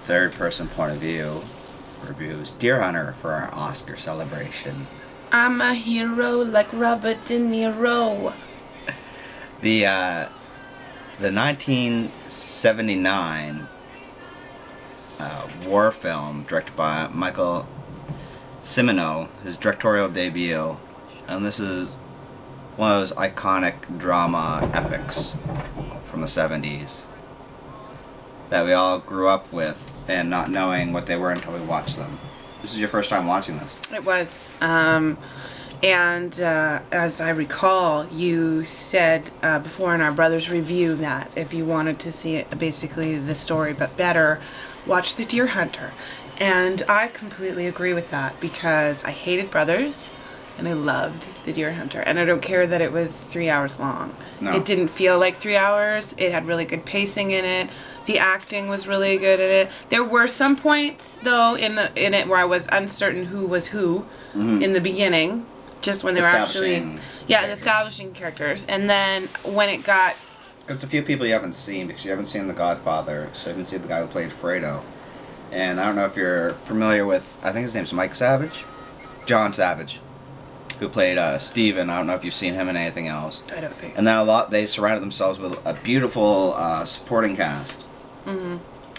third-person point of view reviews Deer Hunter for our Oscar celebration. I'm a hero like Robert De Niro. The 1979 war film directed by Michael Cimino, his directorial debut, and this is one of those iconic drama epics from the 70s that we all grew up with and not knowing what they were until we watched them. This is your first time watching this. It was. As I recall, you said before in our brother's review that if you wanted to see it, basically the story but better, watch The Deer Hunter. And I completely agree with that because I hated Brothers and I loved The Deer Hunter. And I don't care that it was 3 hours long. No. It didn't feel like 3 hours. It had really good pacing in it. The acting was really good at it. There were some points though in it where I was uncertain who was who in the beginning, just when they were actually establishing characters. And then when it got, it's a few people you haven't seen because you haven't seen The Godfather, so you haven't seen the guy who played Fredo. And I don't know if you're familiar with, I think his name's Mike Savage? John Savage, who played Steven. I don't know if you've seen him in anything else. I don't think so. And then they surrounded themselves with a beautiful supporting cast.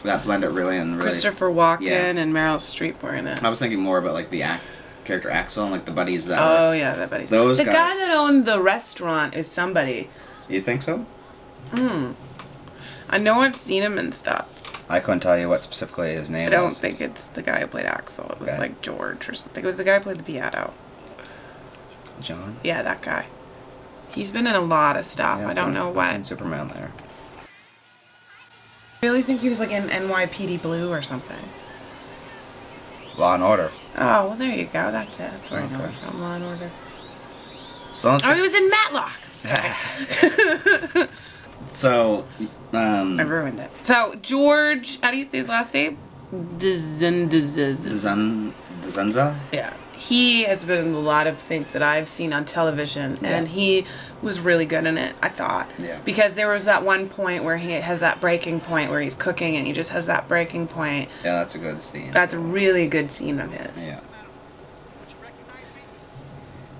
That blended really and really. Christopher Walken and Meryl Streep were in it. I was thinking more about like the character Axel and like the buddies that the buddies. Those guy guys. that owned the restaurant is somebody. You think so? I know I've seen him and stuff. I couldn't tell you what specifically his name was. I don't think it's the guy who played Axel. It was like George or something. It was the guy who played the piano. John? Yeah, that guy. He's been in a lot of stuff. I don't know what. Superman there. I really think he was like in NYPD Blue or something. Law and Order. Oh, well there you go. That's it. That's where I know it from. Law and Order. So he was in Matlock. Sorry. So, I ruined it. So, George, how do you say his last name? Dzunza? Yeah. He has been in a lot of things that I've seen on television, and he was really good in it, I thought. Yeah. Because there was that one point where he has that breaking point where he's cooking, and he just has that breaking point. Yeah, that's a good scene. That's a really good scene of his. Yeah.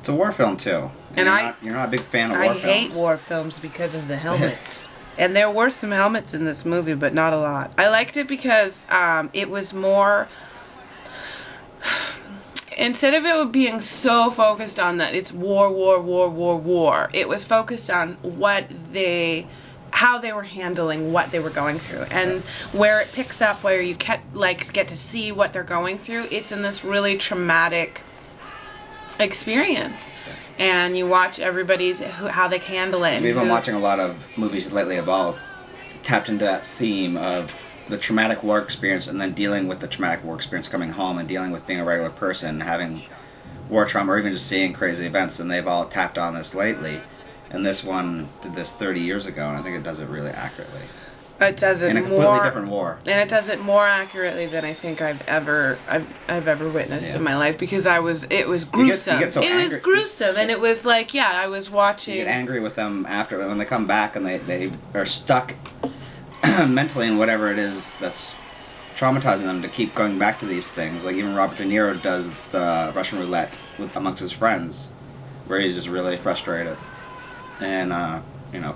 It's a war film, too. And you're not a big fan of war films. I hate war films because of the helmets. And there were some helmets in this movie, but not a lot. I liked it because it was more... Instead of it being so focused on that it's war, it was focused on how they were handling what they were going through. And where it picks up, where you get to see what they're going through, it's in this really traumatic experience. And you watch everybody's how they handle it. So we've been watching a lot of movies lately about tapped into that theme of the traumatic war experience and then dealing with the traumatic war experience coming home and dealing with being a regular person, having war trauma, or even just seeing crazy events, and they've all tapped on this lately. And this one did this 30 years ago, and I think it does it really accurately. It does it in a completely different war, and it does it more accurately than I think I've ever witnessed in my life, because it was gruesome. You get so it was gruesome, and it was like, I was watching. You get angry with them after when they come back and they are stuck mentally in whatever it is that's traumatizing them to keep going back to these things. Like even Robert De Niro does the Russian roulette amongst his friends, where he's just really frustrated, and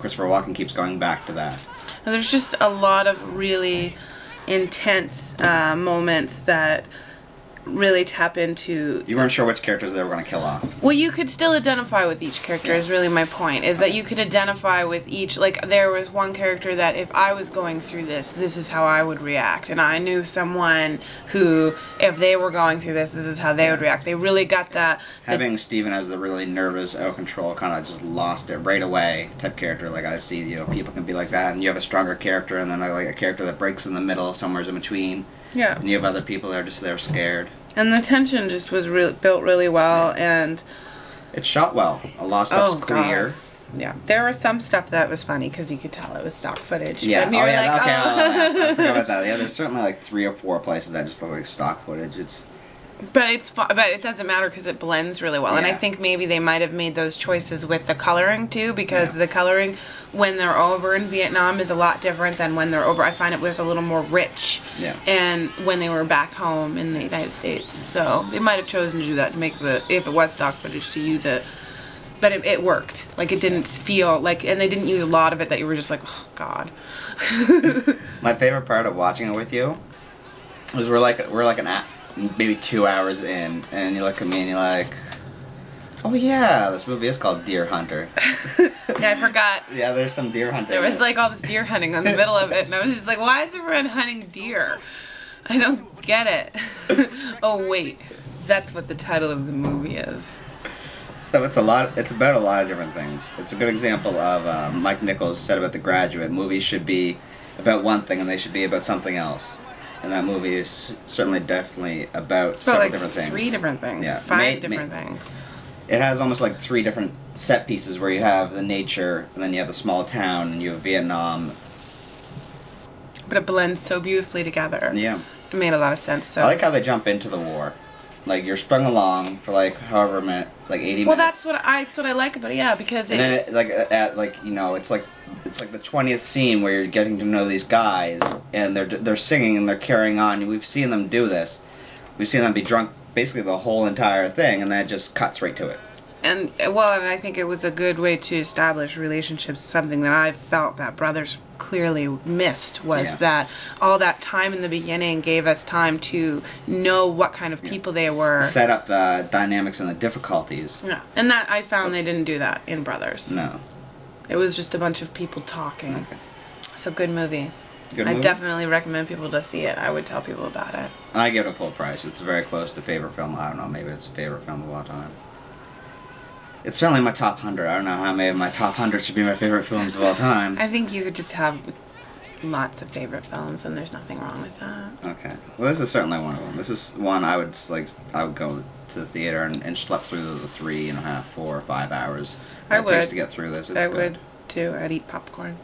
Christopher Walken keeps going back to that. And there's just a lot of really intense moments that really tap into... You weren't sure which characters they were going to kill off. Well, you could still identify with each character, is really my point, is that you could identify with each... Like, there was one character that if I was going through this is how I would react. And I knew someone who, if they were going through this is how they would react. They really got that... Having Steven as the really nervous, out of control, kind of just lost it right away type character. Like, I see, people can be like that, and you have a stronger character, and then like a character that breaks in the middle, somewhere in between. Yeah. And you have other people that are just there scared. And the tension just was built really well, and... It's shot well. A lot of stuff's clear. God. Yeah. There was some stuff that was funny, because you could tell it was stock footage. Yeah. And I forgot about that. Yeah, there's certainly like 3 or 4 places that just look like stock footage. But it doesn't matter because it blends really well. And I Yeah. think maybe they might have made those choices with the coloring too, because Yeah. the coloring when they're over in Vietnam is a lot different than when they're over. I find it was a little more rich. Yeah. And when they were back home in the United States, so they might have chosen to do that to make if it was stock footage, to use it. But it worked. Like, it didn't feel like, and they didn't use a lot of it that you were just like, oh God. My favorite part of watching it with you was we're like maybe 2 hours in, and you look at me and you're like, oh yeah, this movie is called Deer Hunter. Yeah, I forgot. Yeah, there's some deer hunting. There was like all this deer hunting in the middle of it, and I was just like, why is everyone hunting deer? I don't get it. Oh wait, that's what the title of the movie is. So it's about a lot of different things. It's a good example of Mike Nichols said about The Graduate, movies should be about one thing and they should be about something else. And that movie is definitely about several like different things. 3 different things. Yeah. 5 different things. It has almost like 3 different set pieces where you have the nature, and then you have the small town, and you have Vietnam. But it blends so beautifully together. Yeah. It made a lot of sense. So I like how they jump into the war. Like, you're strung along for like however minute, like 80 well, minutes. that's what I like about it. Yeah, because And then it's like the 20th scene where you're getting to know these guys, and they're singing and they're carrying on. We've seen them do this. We've seen them be drunk basically the whole entire thing, and then it just cuts right to it. and I think it was a good way to establish relationships. Something that I felt that Brothers clearly missed was that all that time in the beginning gave us time to know what kind of people they were. Set up the dynamics and the difficulties. Yeah, and that I found they didn't do that in Brothers. No. It was just a bunch of people talking. Okay. So good movie. Good I movie? definitely recommend people to see it. I would tell people about it. I give it a full price. It's very close to favorite film. I don't know, maybe it's a favorite film of all time. It's certainly my top 100. I don't know how many of my top 100 should be my favorite films of all time. I think you could just have lots of favorite films, and there's nothing wrong with that. Okay. Well, this is certainly one of them. This is one I would go to the theater and schlep through the 3.5, 4, 5 hours I it takes would. to get through this. It's I good. would too. I'd eat popcorn.